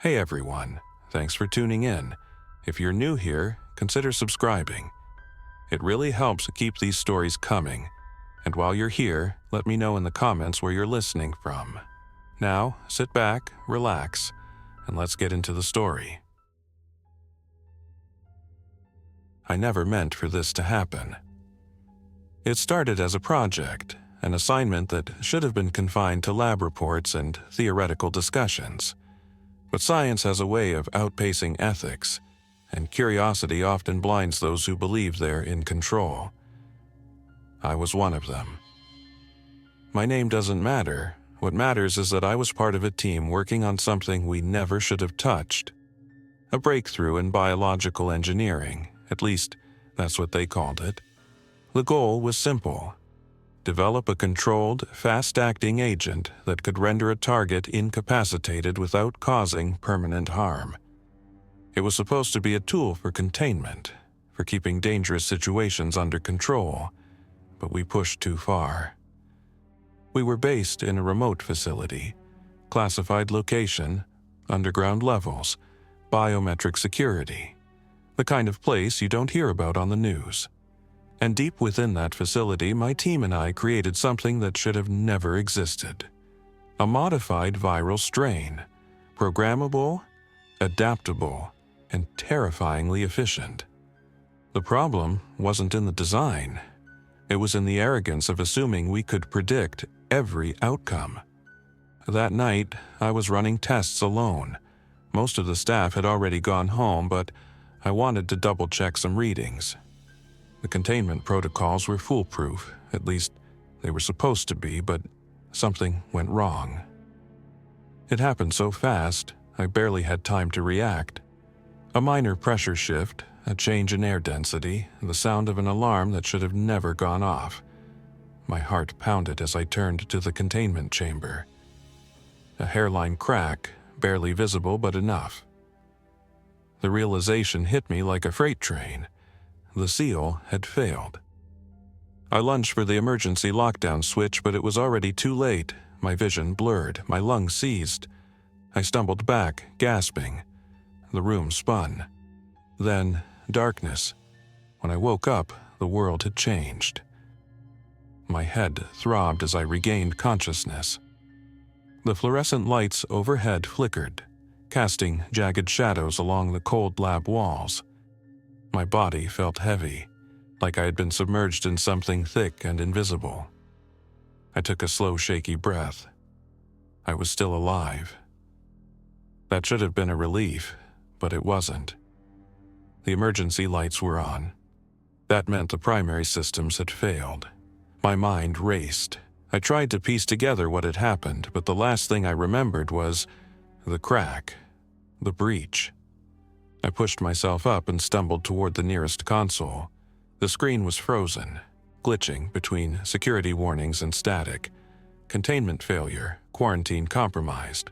Hey everyone, thanks for tuning in. If you're new here, consider subscribing. It really helps keep these stories coming. And while you're here, let me know in the comments where you're listening from. Now, sit back, relax, and let's get into the story. I never meant for this to happen. It started as a project, an assignment that should have been confined to lab reports and theoretical discussions. But science has a way of outpacing ethics, and curiosity often blinds those who believe they're in control. I was one of them. My name doesn't matter. What matters is that I was part of a team working on something we never should have touched. A breakthrough in biological engineering, at least that's what they called it. The goal was simple: develop a controlled, fast-acting agent that could render a target incapacitated without causing permanent harm. It was supposed to be a tool for containment, for keeping dangerous situations under control, but we pushed too far. We were based in a remote facility, classified location, underground levels, biometric security, the kind of place you don't hear about on the news. And deep within that facility, my team and I created something that should have never existed. A modified viral strain, programmable, adaptable, and terrifyingly efficient. The problem wasn't in the design. It was in the arrogance of assuming we could predict every outcome. That night, I was running tests alone. Most of the staff had already gone home, but I wanted to double-check some readings. The containment protocols were foolproof, at least they were supposed to be, but something went wrong. It happened so fast, I barely had time to react. A minor pressure shift, a change in air density, the sound of an alarm that should have never gone off. My heart pounded as I turned to the containment chamber. A hairline crack, barely visible but enough. The realization hit me like a freight train. The seal had failed. I lunged for the emergency lockdown switch, but it was already too late. My vision blurred, my lungs seized. I stumbled back, gasping. The room spun. Then, darkness. When I woke up, the world had changed. My head throbbed as I regained consciousness. The fluorescent lights overhead flickered, casting jagged shadows along the cold lab walls. My body felt heavy, like I had been submerged in something thick and invisible. I took a slow, shaky breath. I was still alive. That should have been a relief, but it wasn't. The emergency lights were on. That meant the primary systems had failed. My mind raced. I tried to piece together what had happened, but the last thing I remembered was the crack, the breach. I pushed myself up and stumbled toward the nearest console. The screen was frozen, glitching between security warnings and static. Containment failure, quarantine compromised,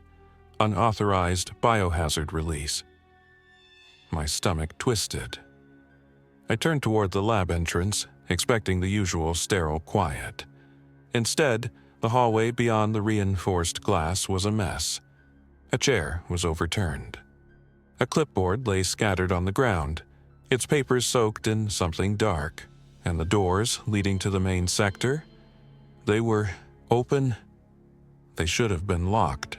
unauthorized biohazard release. My stomach twisted. I turned toward the lab entrance, expecting the usual sterile quiet. Instead, the hallway beyond the reinforced glass was a mess. A chair was overturned. A clipboard lay scattered on the ground, its papers soaked in something dark, and the doors leading to the main sector, they were open. They should have been locked.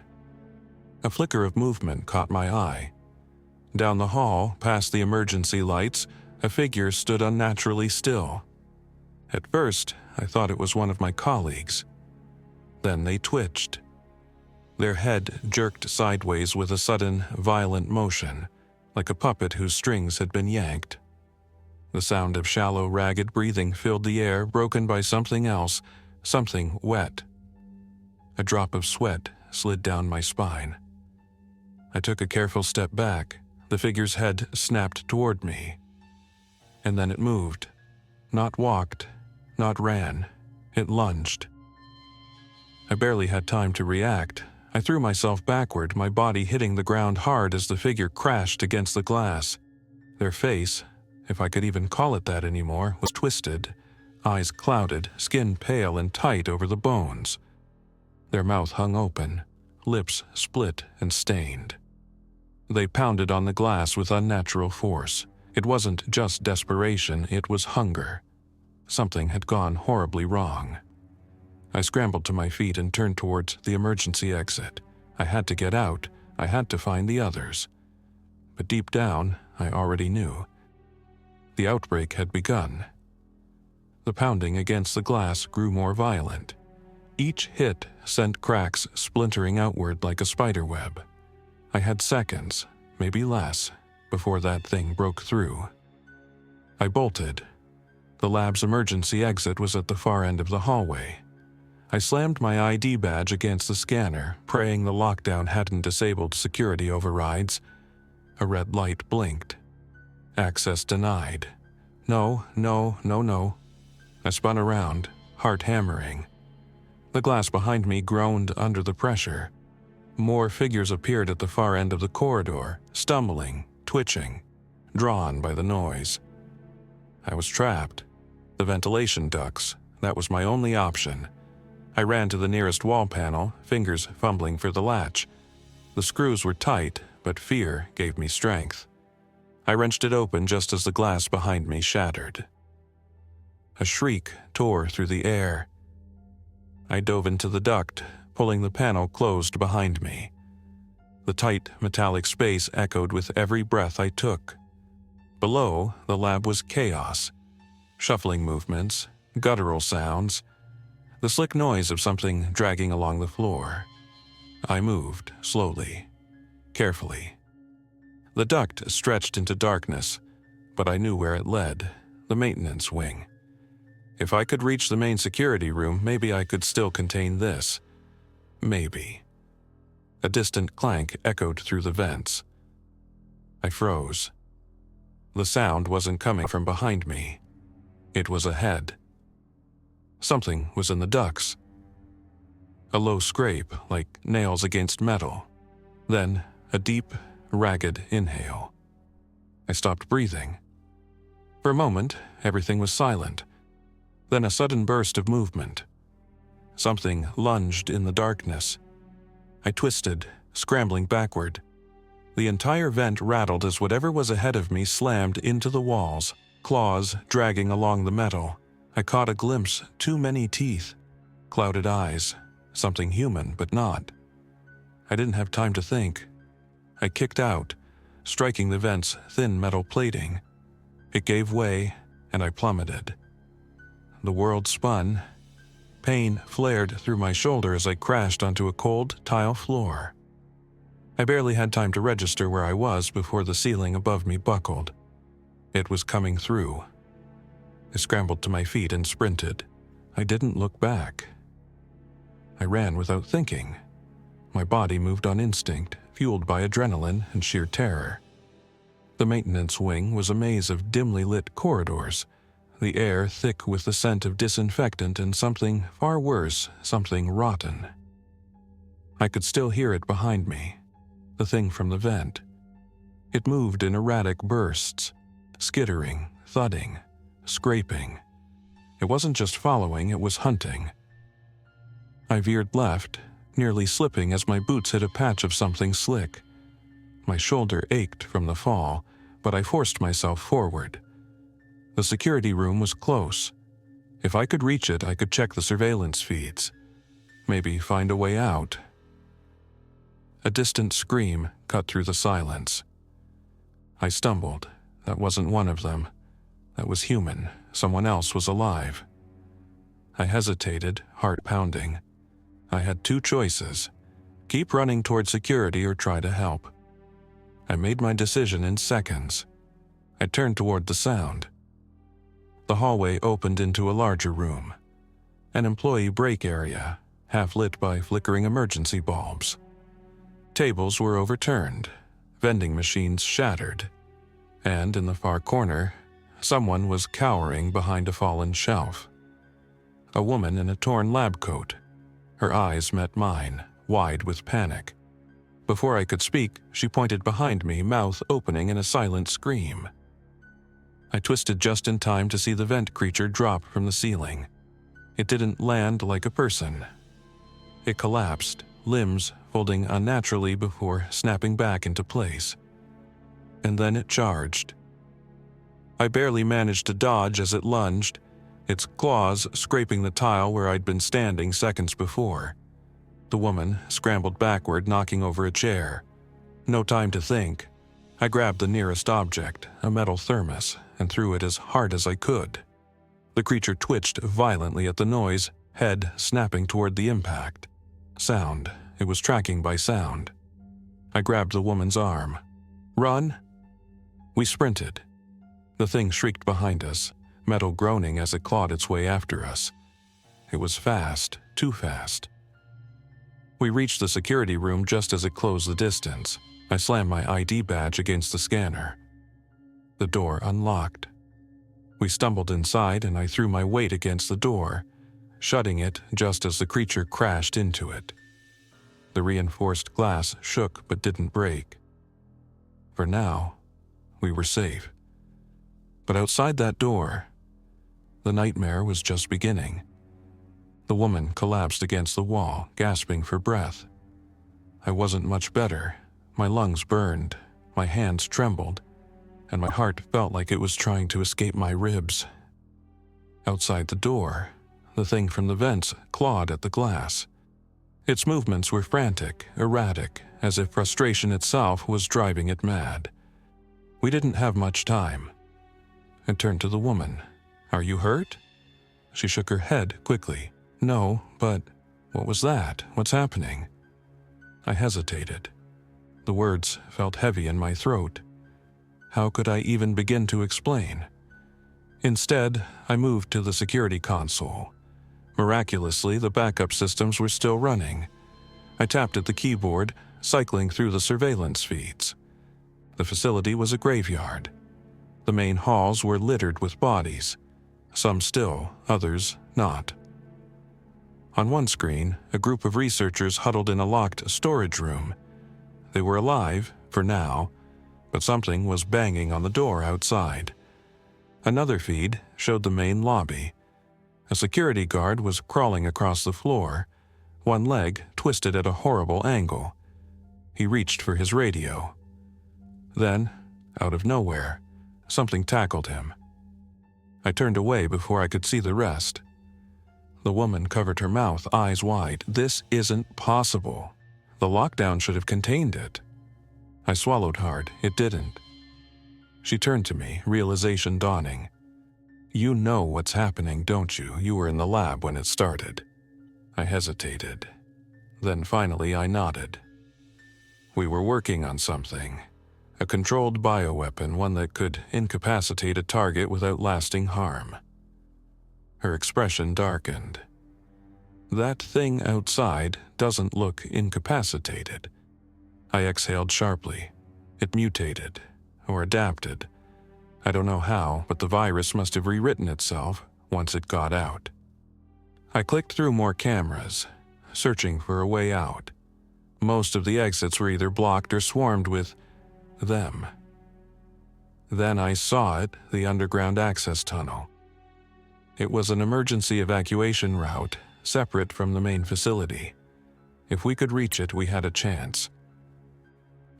A flicker of movement caught my eye. Down the hall, past the emergency lights, a figure stood unnaturally still. At first, I thought it was one of my colleagues. Then they twitched. Their head jerked sideways with a sudden, violent motion, like a puppet whose strings had been yanked. The sound of shallow, ragged breathing filled the air, broken by something else, something wet. A drop of sweat slid down my spine. I took a careful step back. The figure's head snapped toward me. And then it moved. Not walked, not ran. It lunged. I barely had time to react. I threw myself backward, my body hitting the ground hard as the figure crashed against the glass. Their face, if I could even call it that anymore, was twisted, eyes clouded, skin pale and tight over the bones. Their mouth hung open, lips split and stained. They pounded on the glass with unnatural force. It wasn't just desperation, it was hunger. Something had gone horribly wrong. I scrambled to my feet and turned towards the emergency exit. I had to get out. I had to find the others. But deep down, I already knew. The outbreak had begun. The pounding against the glass grew more violent. Each hit sent cracks splintering outward like a spider web. I had seconds, maybe less, before that thing broke through. I bolted. The lab's emergency exit was at the far end of the hallway. I slammed my ID badge against the scanner, praying the lockdown hadn't disabled security overrides. A red light blinked. Access denied. No, no, no, no. I spun around, heart hammering. The glass behind me groaned under the pressure. More figures appeared at the far end of the corridor, stumbling, twitching, drawn by the noise. I was trapped. The ventilation ducts, that was my only option. I ran to the nearest wall panel, fingers fumbling for the latch. The screws were tight, but fear gave me strength. I wrenched it open just as the glass behind me shattered. A shriek tore through the air. I dove into the duct, pulling the panel closed behind me. The tight, metallic space echoed with every breath I took. Below, the lab was chaos. Shuffling movements, guttural sounds, the slick noise of something dragging along the floor. I moved, slowly, carefully. The duct stretched into darkness, but I knew where it led, the maintenance wing. If I could reach the main security room, maybe I could still contain this. Maybe. A distant clank echoed through the vents. I froze. The sound wasn't coming from behind me. It was ahead. Something was in the ducts. A low scrape, like nails against metal. Then, a deep, ragged inhale. I stopped breathing. For a moment, everything was silent. Then a sudden burst of movement. Something lunged in the darkness. I twisted, scrambling backward. The entire vent rattled as whatever was ahead of me slammed into the walls, claws dragging along the metal. I caught a glimpse, too many teeth, clouded eyes, something human but not. I didn't have time to think. I kicked out, striking the vent's thin metal plating. It gave way, and I plummeted. The world spun. Pain flared through my shoulder as I crashed onto a cold tile floor. I barely had time to register where I was before the ceiling above me buckled. It was coming through. I scrambled to my feet and sprinted. I didn't look back. I ran without thinking. My body moved on instinct, fueled by adrenaline and sheer terror. The maintenance wing was a maze of dimly lit corridors, the air thick with the scent of disinfectant and something far worse, something rotten. I could still hear it behind me, the thing from the vent. It moved in erratic bursts, skittering, thudding, scraping. It wasn't just following, it was hunting. I veered left, nearly slipping as my boots hit a patch of something slick. My shoulder ached from the fall, but I forced myself forward. The security room was close. If I could reach it, I could check the surveillance feeds. Maybe find a way out. A distant scream cut through the silence. I stumbled. That wasn't one of them. That was human. Someone else was alive. I hesitated, heart pounding. I had two choices: keep running toward security or try to help. I made my decision in seconds. I turned toward the sound. The hallway opened into a larger room, an employee break area, half lit by flickering emergency bulbs. Tables were overturned, vending machines shattered, and in the far corner, someone was cowering behind a fallen shelf. A woman in a torn lab coat. Her eyes met mine, wide with panic. Before I could speak, she pointed behind me, mouth opening in a silent scream. I twisted just in time to see the vent creature drop from the ceiling. It didn't land like a person. It collapsed, limbs folding unnaturally before snapping back into place. and then it charged. I barely managed to dodge as it lunged, its claws scraping the tile where I'd been standing seconds before. The woman scrambled backward, knocking over a chair. No time to think. I grabbed the nearest object, a metal thermos, and threw it as hard as I could. The creature twitched violently at the noise, head snapping toward the impact. Sound. It was tracking by sound. I grabbed the woman's arm. "Run!" We sprinted. The thing shrieked behind us, metal groaning as it clawed its way after us. It was fast, too fast. We reached the security room just as it closed the distance. I slammed my ID badge against the scanner. The door unlocked. We stumbled inside and I threw my weight against the door, shutting it just as the creature crashed into it. The reinforced glass shook but didn't break. For now, we were safe. But outside that door, the nightmare was just beginning. The woman collapsed against the wall, gasping for breath. I wasn't much better. My lungs burned, my hands trembled, and my heart felt like it was trying to escape my ribs. Outside the door, the thing from the vents clawed at the glass. Its movements were frantic, erratic, as if frustration itself was driving it mad. We didn't have much time. I turned to the woman. "Are you hurt?" She shook her head quickly. "No, but what was that? What's happening?" I hesitated. The words felt heavy in my throat. How could I even begin to explain? Instead, I moved to the security console. Miraculously, the backup systems were still running. I tapped at the keyboard, cycling through the surveillance feeds. The facility was a graveyard. The main halls were littered with bodies, some still, others not. On one screen, a group of researchers huddled in a locked storage room. They were alive, for now, but something was banging on the door outside. Another feed showed the main lobby. A security guard was crawling across the floor, one leg twisted at a horrible angle. He reached for his radio. Then, out of nowhere, something tackled him. I turned away before I could see the rest. The woman covered her mouth, eyes wide. This isn't possible. The lockdown should have contained it. I swallowed hard. It didn't. She turned to me, realization dawning. "You know what's happening, don't you? You were in the lab when it started." I hesitated. Then finally I nodded. "We were working on something. A controlled bioweapon, one that could incapacitate a target without lasting harm." Her expression darkened. "That thing outside doesn't look incapacitated." I exhaled sharply. It mutated, or adapted. I don't know how, but the virus must have rewritten itself once it got out. I clicked through more cameras, searching for a way out. Most of the exits were either blocked or swarmed with them. Then I saw it, the underground access tunnel. It was an emergency evacuation route, separate from the main facility. If we could reach it, we had a chance.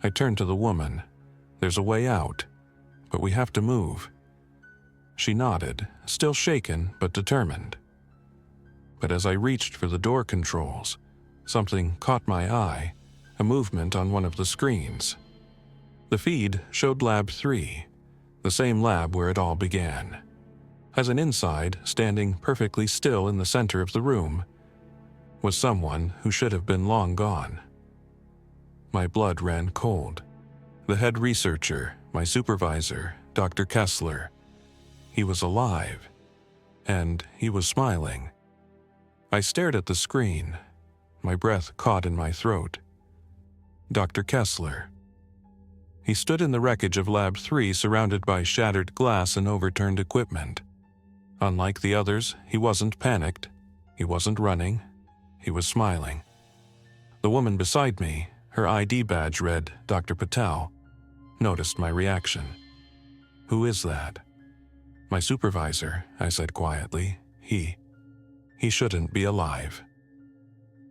I turned to the woman. "There's a way out, but we have to move." She nodded, still shaken but determined. But as I reached for the door controls, something caught my eye, a movement on one of the screens. The feed showed Lab 3, the same lab where it all began. As an inside, standing perfectly still in the center of the room, was someone who should have been long gone. My blood ran cold. The head researcher, my supervisor, Dr. Kessler. He was alive, and he was smiling. I stared at the screen, my breath caught in my throat. Dr. Kessler. He stood in the wreckage of Lab 3, surrounded by shattered glass and overturned equipment. Unlike the others, he wasn't panicked. He wasn't running. He was smiling. The woman beside me, her ID badge read Dr. Patel, noticed my reaction. "Who is that?" "My supervisor," I said quietly. He shouldn't be alive."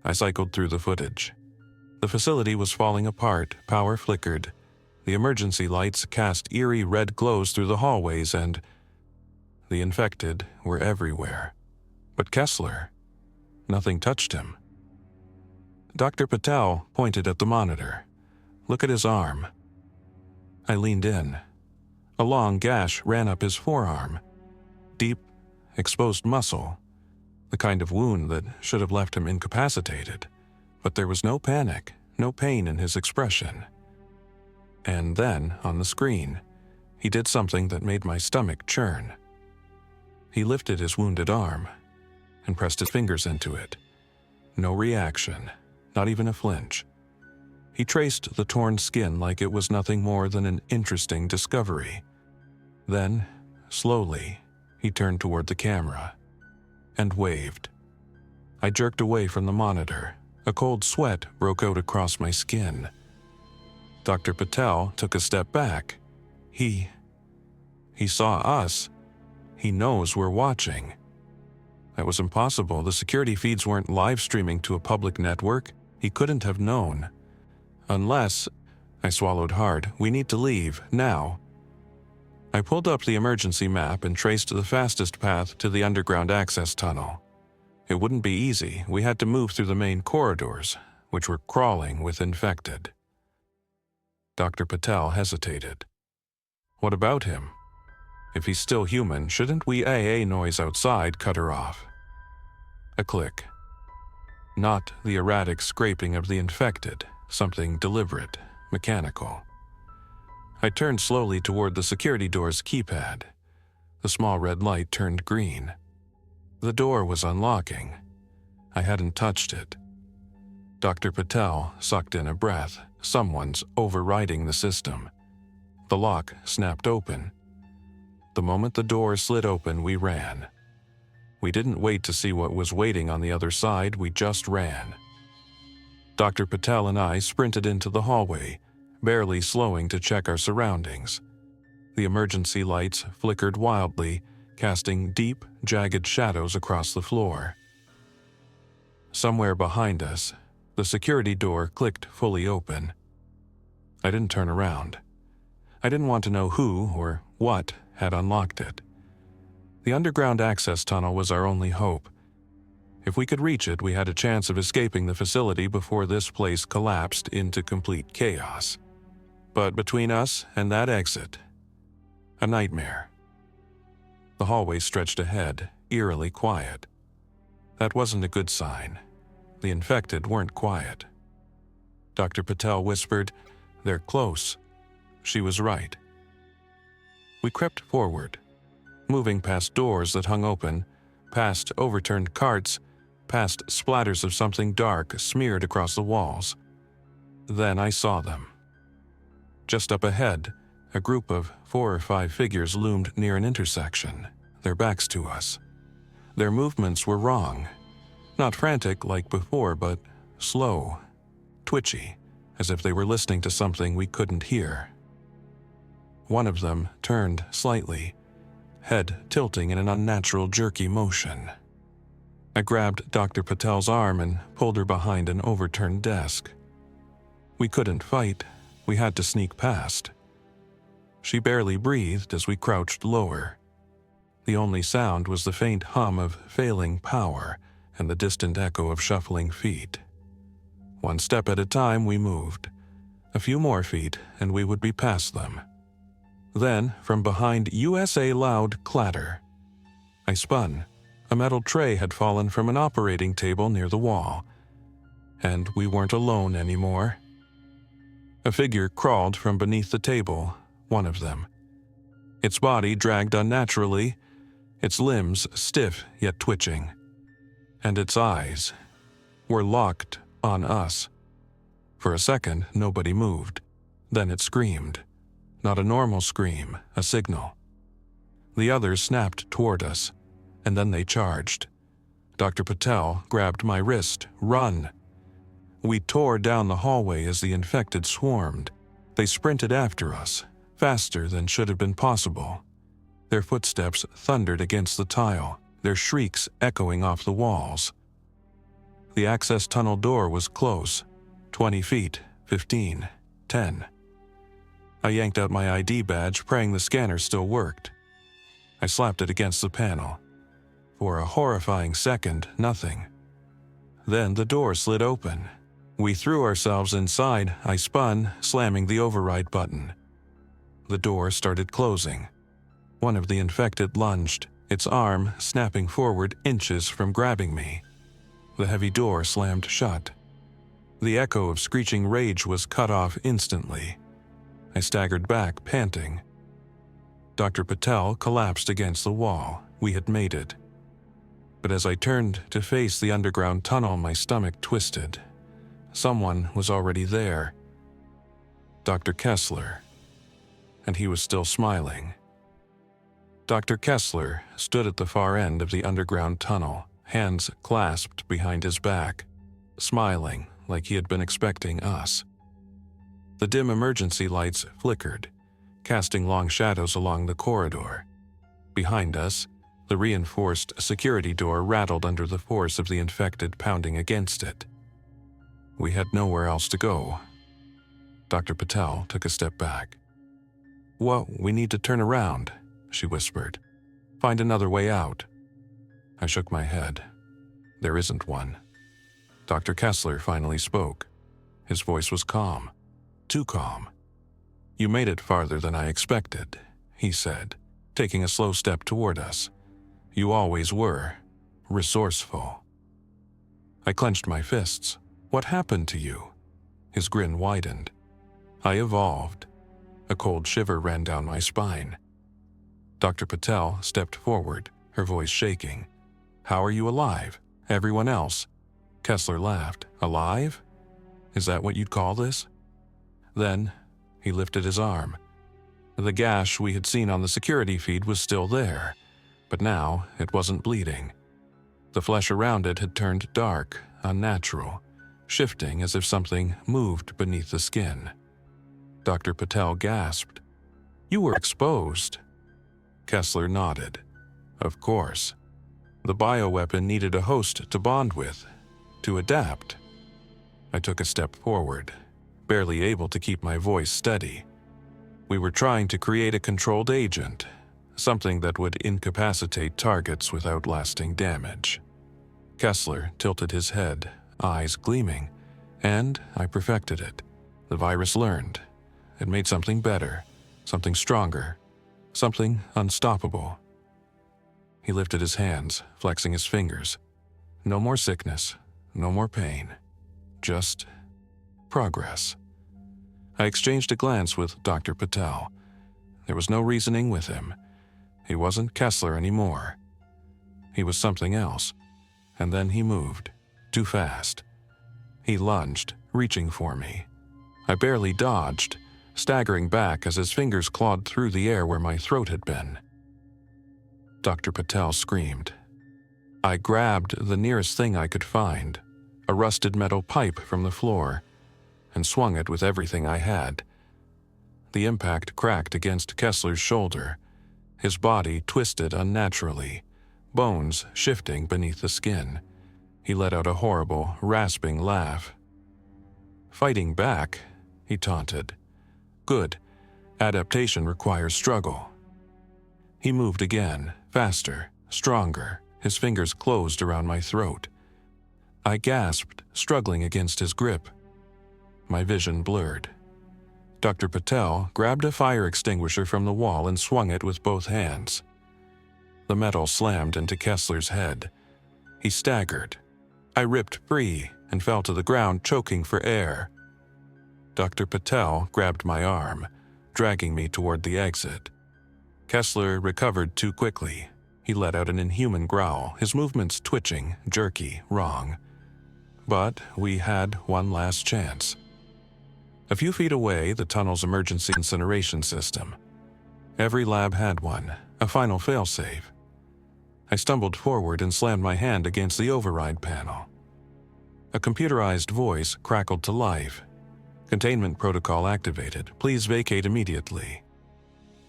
I cycled through the footage. The facility was falling apart, power flickered. The emergency lights cast eerie red glows through the hallways, and the infected were everywhere. But Kessler, nothing touched him. Dr. Patel pointed at the monitor. "Look at his arm." I leaned in. A long gash ran up his forearm. Deep, exposed muscle. The kind of wound that should have left him incapacitated. But there was no panic, no pain in his expression. And then, on the screen, he did something that made my stomach churn. He lifted his wounded arm and pressed his fingers into it. No reaction, not even a flinch. He traced the torn skin like it was nothing more than an interesting discovery. Then, slowly, he turned toward the camera and waved. I jerked away from the monitor. A cold sweat broke out across my skin. Dr. Patel took a step back. He saw us. He knows we're watching. That was impossible. The security feeds weren't live streaming to a public network. He couldn't have known. Unless, I swallowed hard, we need to leave, now. I pulled up the emergency map and traced the fastest path to the underground access tunnel. It wouldn't be easy. We had to move through the main corridors, which were crawling with infected. Dr. Patel hesitated. What about him? If he's still human, shouldn't we AA noise outside cut her off? A click. Not the erratic scraping of the infected, something deliberate, mechanical. I turned slowly toward the security door's keypad. The small red light turned green. The door was unlocking. I hadn't touched it. Dr. Patel sucked in a breath. Someone's overriding the system. The lock snapped open. The moment the door slid open, we ran. We didn't wait to see what was waiting on the other side, we just ran. Dr. Patel and I sprinted into the hallway, barely slowing to check our surroundings. The emergency lights flickered wildly, casting deep, jagged shadows across the floor. Somewhere behind us, the security door clicked fully open. I didn't turn around. I didn't want to know who or what had unlocked it. The underground access tunnel was our only hope. If we could reach it, we had a chance of escaping the facility before this place collapsed into complete chaos. But between us and that exit, a nightmare. The hallway stretched ahead, eerily quiet. That wasn't a good sign. The infected weren't quiet. Dr. Patel whispered, "They're close." She was right. We crept forward, moving past doors that hung open, past overturned carts, past splatters of something dark smeared across the walls. Then I saw them. Just up ahead, a group of 4 or 5 figures loomed near an intersection, their backs to us. Their movements were wrong. Not frantic like before, but slow, twitchy, as if they were listening to something we couldn't hear. One of them turned slightly, head tilting in an unnatural jerky motion. I grabbed Dr. Patel's arm and pulled her behind an overturned desk. We couldn't fight. We had to sneak past. She barely breathed as we crouched lower. The only sound was the faint hum of failing power and the distant echo of shuffling feet. One step at a time we moved. A few more feet and we would be past them. Then, from behind USA loud clatter. I spun. A metal tray had fallen from an operating table near the wall. And we weren't alone anymore. A figure crawled from beneath the table, one of them. Its body dragged unnaturally, its limbs stiff yet twitching. And its eyes were locked on us. For a second, nobody moved. Then it screamed. Not a normal scream, a signal. The others snapped toward us, and then they charged. Dr. Patel grabbed my wrist. Run! We tore down the hallway as the infected swarmed. They sprinted after us, faster than should have been possible. Their footsteps thundered against the tile, their shrieks echoing off the walls. The access tunnel door was close. 20 feet, 15, 10. I yanked out my ID badge, praying the scanner still worked. I slapped it against the panel. For a horrifying second, nothing. Then the door slid open. We threw ourselves inside. I spun, slamming the override button. The door started closing. One of the infected lunged, its arm snapping forward inches from grabbing me. The heavy door slammed shut. The echo of screeching rage was cut off instantly. I staggered back, panting. Dr. Patel collapsed against the wall. We had made it. But as I turned to face the underground tunnel, my stomach twisted. Someone was already there. Dr. Kessler. And he was still smiling. Dr. Kessler stood at the far end of the underground tunnel, hands clasped behind his back, smiling like he had been expecting us. The dim emergency lights flickered, casting long shadows along the corridor. Behind us, the reinforced security door rattled under the force of the infected pounding against it. We had nowhere else to go. Dr. Patel took a step back. "Well, we need to turn around," she whispered. "Find another way out." I shook my head. "There isn't one." Dr. Kessler finally spoke. His voice was calm. Too calm. "You made it farther than I expected," he said, taking a slow step toward us. "You always were. Resourceful." I clenched my fists. "What happened to you?" His grin widened. "I evolved." A cold shiver ran down my spine. Dr. Patel stepped forward, her voice shaking. "How are you alive? Everyone else?" Kessler laughed. "Alive? Is that what you'd call this?" Then he lifted his arm. The gash we had seen on the security feed was still there, but now it wasn't bleeding. The flesh around it had turned dark, unnatural, shifting as if something moved beneath the skin. Dr. Patel gasped. "You were exposed." Kessler nodded. "Of course. The bioweapon needed a host to bond with, to adapt." I took a step forward, barely able to keep my voice steady. "We were trying to create a controlled agent, something that would incapacitate targets without lasting damage." Kessler tilted his head, eyes gleaming, and I perfected it. The virus learned. It made something better, something stronger, something unstoppable. He lifted his hands, flexing his fingers. No more sickness, no more pain, just progress. I exchanged a glance with Dr. Patel. There was no reasoning with him. He wasn't Kessler anymore. He was something else. And then he moved, too fast. He lunged, reaching for me. I barely dodged, staggering back as his fingers clawed through the air where my throat had been. Dr. Patel screamed. I grabbed the nearest thing I could find, a rusted metal pipe from the floor, and swung it with everything I had. The impact cracked against Kessler's shoulder, his body twisted unnaturally, bones shifting beneath the skin. He let out a horrible, rasping laugh. "Fighting back," he taunted. "Good. Adaptation requires struggle." He moved again, faster, stronger, his fingers closed around my throat. I gasped, struggling against his grip. My vision blurred. Dr. Patel grabbed a fire extinguisher from the wall and swung it with both hands. The metal slammed into Kessler's head. He staggered. I ripped free and fell to the ground, choking for air. Dr. Patel grabbed my arm, dragging me toward the exit. Kessler recovered too quickly. He let out an inhuman growl, his movements twitching, jerky, wrong. But we had one last chance. A few feet away, the tunnel's emergency incineration system. Every lab had one, a final failsafe. I stumbled forward and slammed my hand against the override panel. A computerized voice crackled to life. "Containment protocol activated. Please vacate immediately."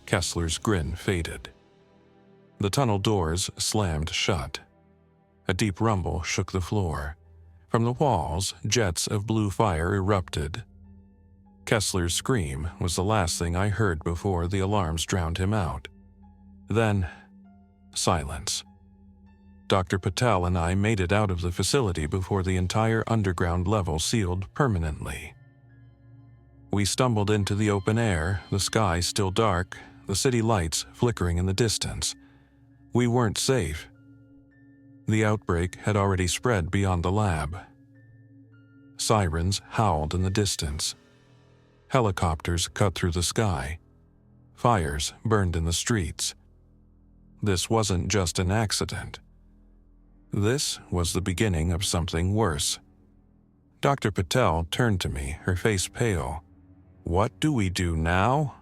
Kessler's grin faded. The tunnel doors slammed shut. A deep rumble shook the floor. From the walls, jets of blue fire erupted. Kessler's scream was the last thing I heard before the alarms drowned him out. Then, silence. Dr. Patel and I made it out of the facility before the entire underground level sealed permanently. We stumbled into the open air, the sky still dark, the city lights flickering in the distance. We weren't safe. The outbreak had already spread beyond the lab. Sirens howled in the distance. Helicopters cut through the sky. Fires burned in the streets. This wasn't just an accident. This was the beginning of something worse. Dr. Patel turned to me, her face pale. "What do we do now?"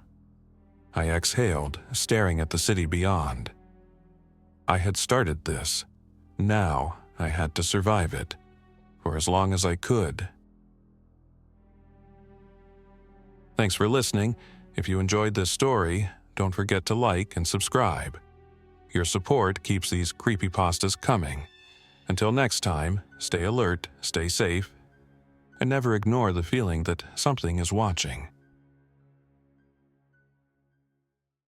I exhaled, staring at the city beyond. I had started this. Now I had to survive it, for as long as I could. Thanks for listening. If you enjoyed this story, don't forget to like and subscribe. Your support keeps these creepypastas coming. Until next time, stay alert, stay safe, and never ignore the feeling that something is watching.